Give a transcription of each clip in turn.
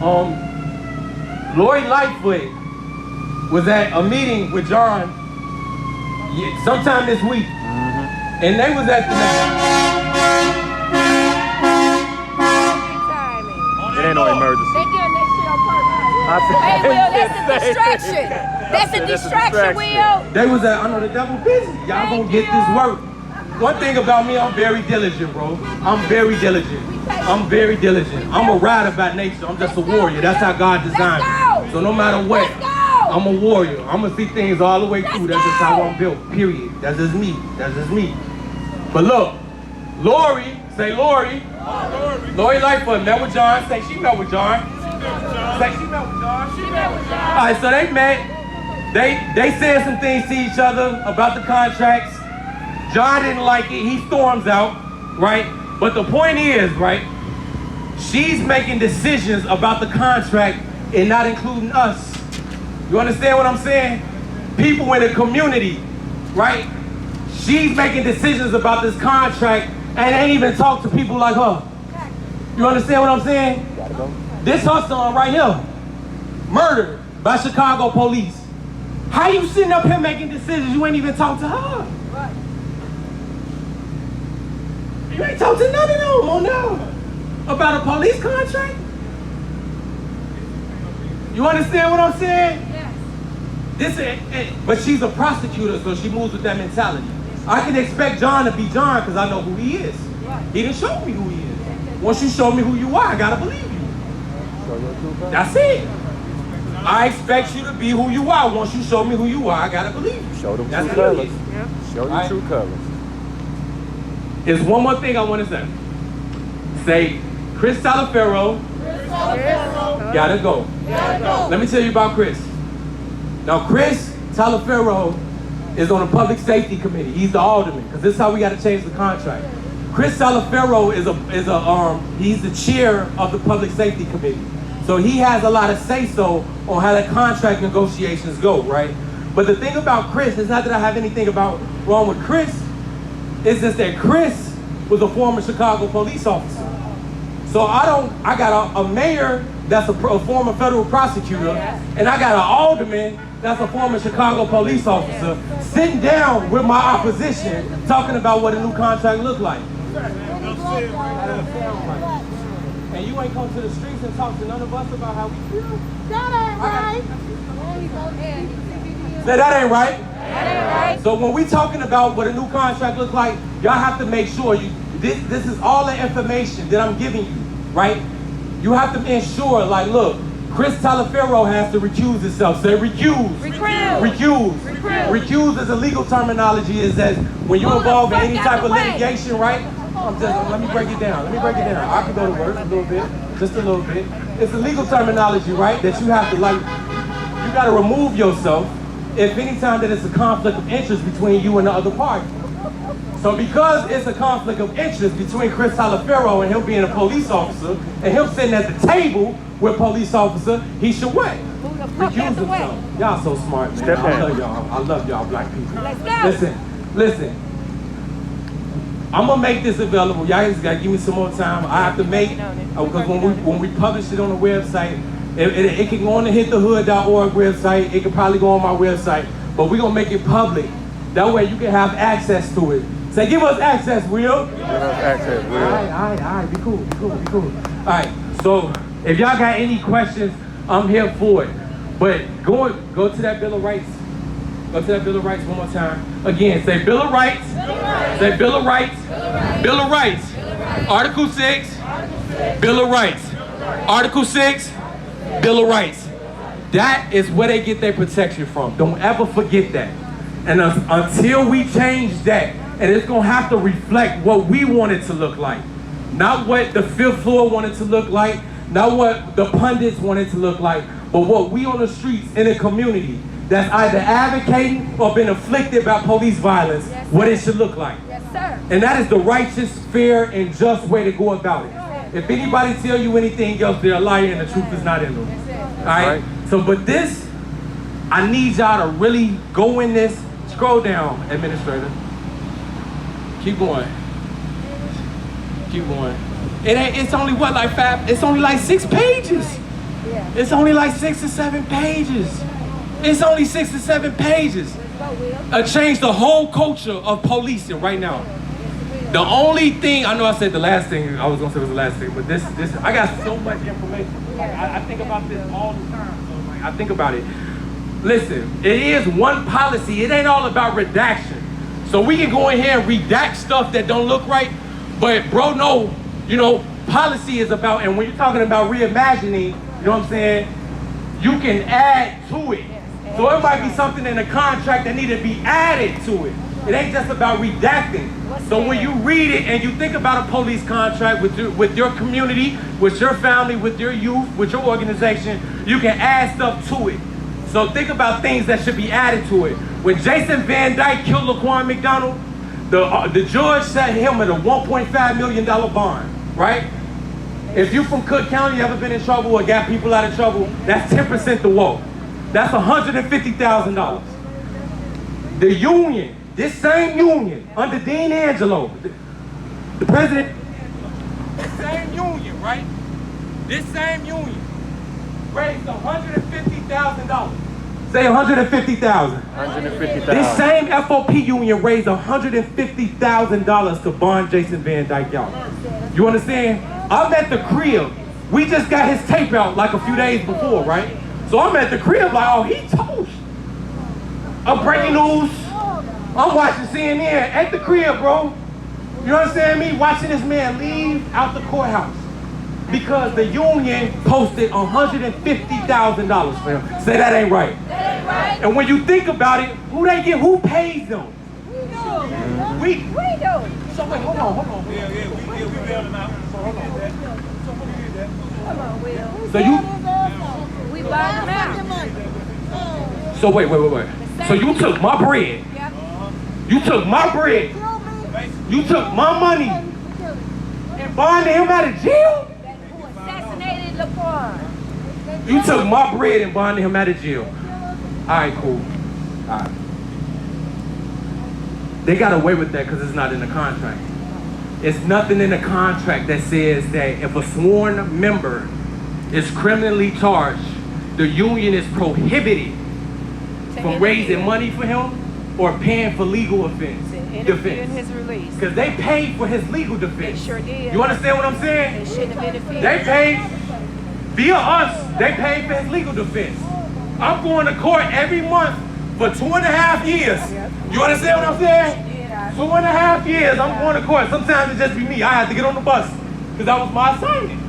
Lori Lightfoot was at a meeting with John sometime this week. And they was at the... It ain't no emergency. They doing that shit on purpose. Hey, Will, that's a distraction. That's a distraction, Will. They was at, I know the devil busy. Y'all gonna get this work. One thing about me, I'm very diligent, bro. I'm very diligent. I'm very diligent. I'm a rider by nature. I'm just a warrior. That's how God designed me. So no matter what, I'm a warrior. I'm gonna see things all the way through. That's just how I'm built, period. That's just me. That's just me. But look, Lori, say Lori. Lori Lightfoot met with John. Say she met with John. Say she met with John. She met with John. All right, so they met. They said some things to each other about the contracts. John didn't like it. He storms out, right? But the point is, right, she's making decisions about the contract and not including us. You understand what I'm saying? People in the community, right? She's making decisions about this contract and ain't even talk to people like her. You understand what I'm saying? This her son right here, murdered by Chicago police. How you sitting up here making decisions? You ain't even talk to her. Right. You ain't talk to none of them on now about a police contract. You understand what I'm saying? Yes. But she's a prosecutor, so she moves with that mentality. I can expect John to be John because I know who he is. Right. He didn't show me who he is. Once you show me who you are, I gotta believe you. That's it. I expect you to be who you are. Once you show me who you are, I gotta believe you. Show them true colors. Show your true colors. There's one more thing I want to say. Say, Chris Talaferro. Gotta go. Let me tell you about Chris. Now, Chris Talaferro is on the Public Safety Committee. He's the alderman, because this is how we got to change the contract. Chris Talaferro he's the chair of the Public Safety Committee. So he has a lot of say-so on how the contract negotiations go, right? But the thing about Chris is not that I have anything wrong with Chris. It's just that Chris was a former Chicago police officer. So I got a mayor that's a former federal prosecutor, and I got an alderman that's a former Chicago police officer sitting down with my opposition talking about what a new contract looked like. And you ain't come to the streets and talk to none of us about how we feel? That ain't right. Say that ain't right. That ain't right. So when we talking about what a new contract looks like, y'all have to make sure this is all the information that I'm giving you, right? You have to ensure, like, look, Chris Talaferro has to recuse himself. Say recuse. Recuse. Recuse is a legal terminology. Is that when you're involved in any type of litigation, right? Let me break it down. I can go to work a little bit, just a little bit. It's a legal terminology, right? That you have to, like, you got to remove yourself if any time that it's a conflict of interest between you and the other party. So because it's a conflict of interest between Chris Talaferro and him being a police officer and him sitting at the table with a police officer, he should what? Recuse himself. Y'all so smart, man. I love y'all black people. Let's go. Listen. I'm gonna make this available. Y'all just gotta give me some more time. I have to make, because when we publish it on the website, it can go on the hitthehood.org website. It can probably go on my website, but we're gonna make it public. That way you can have access to it. Say, give us access, Will. Give us access, Will. All right. Be cool. All right, so if y'all got any questions, I'm here for it. But go to that Bill of Rights. Go to that Bill of Rights one more time. Again, say Bill of Rights. Say Bill of Rights. Bill of Rights. Article 6. Bill of Rights. Article 6. Bill of Rights. That is where they get their protection from. Don't ever forget that. And until we change that, and it's gonna have to reflect what we want it to look like. Not what the fifth floor wanted to look like, not what the pundits wanted to look like, but what we on the streets in the community that's either advocating or been afflicted by police violence, what it should look like. Yes, sir. And that is the righteous, fair, and just way to go about it. If anybody tell you anything else, they're a liar and the truth is not in them. All right? So, but this, I need y'all to really go in this. Scroll down, administrator. Keep going. It's only what, like 5? It's only like 6 pages. Yeah. It's only like 6 or 7 pages. It's only 6 or 7 pages. Change the whole culture of policing right now. The only thing, I know I said the last thing, I was gonna say was the last thing, but this, I got so much information. Like, I think about this all the time. So like, I think about it. Listen, it is one policy. It ain't all about redaction. So we can go in here and redact stuff that don't look right, but bro, no, you know, policy is about, and when you're talking about reimagining, you know what I'm saying, you can add to it. So it might be something in the contract that need to be added to it. It ain't just about redacting. So when you read it and you think about a police contract with your community, with your family, with your youth, with your organization, you can add stuff to it. So think about things that should be added to it. When Jason Van Dyke killed Laquan McDonald, the judge set him at a $1.5 million bond, right? If you from Cook County, ever been in trouble or got people out of trouble, that's 10% the woe. That's $150,000. The union, this same union, under Dean Angelo, the president, this same union, right? This same union raised $150,000. Say $150,000. $150,000. This same FOP union raised $150,000 to bond Jason Van Dyke out. You understand? I'm at the crib. We just got his tape out like a few days before, right? So I'm at the crib like, oh, he toast. I'm breaking news. I'm watching CNN at the crib, bro. You understand me? Watching this man leave out the courthouse because the union posted $150,000 for him. Say that ain't right. That ain't right. And when you think about it, who pays them? We do. So wait, hold on. We bailed him out. So hold on. So what do you do that? Come on, Will. So you, We bought them out. so wait. So you took my bread. Yep. You took my bread. You took my money and bonded him out of jail? Who assassinated Laquan? You took my bread and bonded him out of jail. All right, cool. All right. They got away with that because it's not in the contract. It's nothing in the contract that says that if a sworn member is criminally charged, the union is prohibited from raising money for him or paying for legal defense. His release. Because they paid for his legal defense. They sure did. You understand what I'm saying? They shouldn't have interfered. They paid, via us, they paid for his legal defense. I'm going to court every month for 2.5 years. You understand what I'm saying? 2.5 years, I'm going to court. Sometimes it just be me. I had to get on the bus because that was my assignment.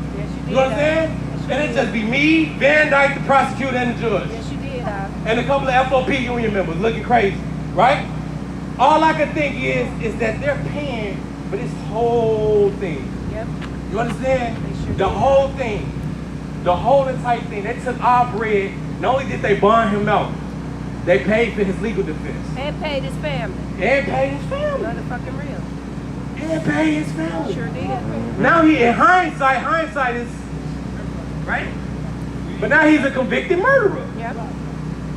You understand? And it just be me, Van Dyke, the prosecutor, and the judge. Yes, you did, And a couple of FOP union members looking crazy, right? All I can think is that they're paying for this whole thing. Yep. You understand? They sure The did. whole thing. The whole entire thing. They took our bread. Not only did they bond him out, they paid for his legal defense. And paid his family. And paid his family. Motherfucking real. And paid his family. Sure did. Now he, in hindsight is, right? But now he's a convicted murderer. Yep.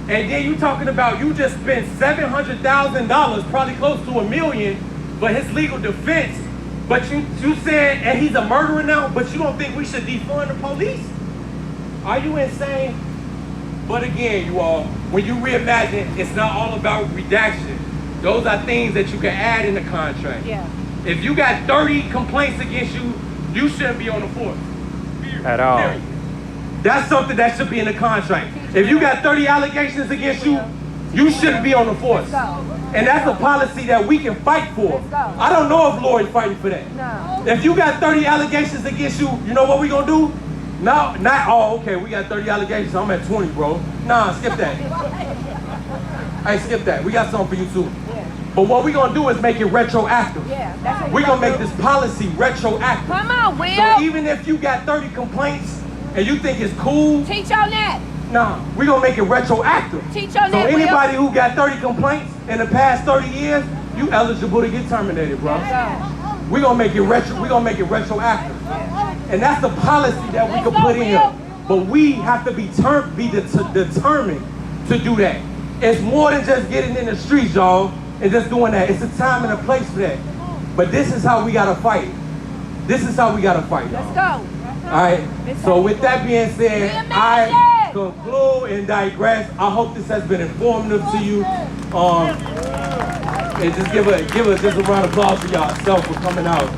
And then you talking about you just spent $700,000, probably close to $1 million, for his legal defense. But you said, and he's a murderer now, but you don't think we should defund the police? Are you insane? But again, you all, when you reimagine, it's not all about redaction. Those are things that you can add in the contract. Yeah. If you got 30 complaints against you, you shouldn't be on the force. At all. Period. That's something that should be in the contract. If you got 30 allegations against you, you shouldn't be on the force. And that's a policy that we can fight for. I don't know if Lori's fighting for that. No. If you got 30 allegations against you, you know what we gonna do? No, okay, we got 30 allegations, I'm at 20, bro. Nah, skip that. Hey, skip that. We got something for you too. But what we gonna do is make it retroactive. Yeah, that's what We're gonna make this policy retroactive. Come on, Will. So even if you got 30 complaints and you think it's cool, Teach on that. nah, we're gonna make it retroactive. Teach on So that, Will. anybody who got 30 complaints in the past 30 years, you eligible to get terminated, bro. We're gonna make it retroactive. And that's the policy that we can put in here. But we have to be determined to do that. It's more than just getting in the streets, y'all, and just doing that. It's a time and a place for that. But this is how we gotta fight. This is how we gotta fight, y'all. Let's go. right. So with that being said, I conclude and digress. I hope this has been informative to you. And just give a round of applause for yourself for coming out.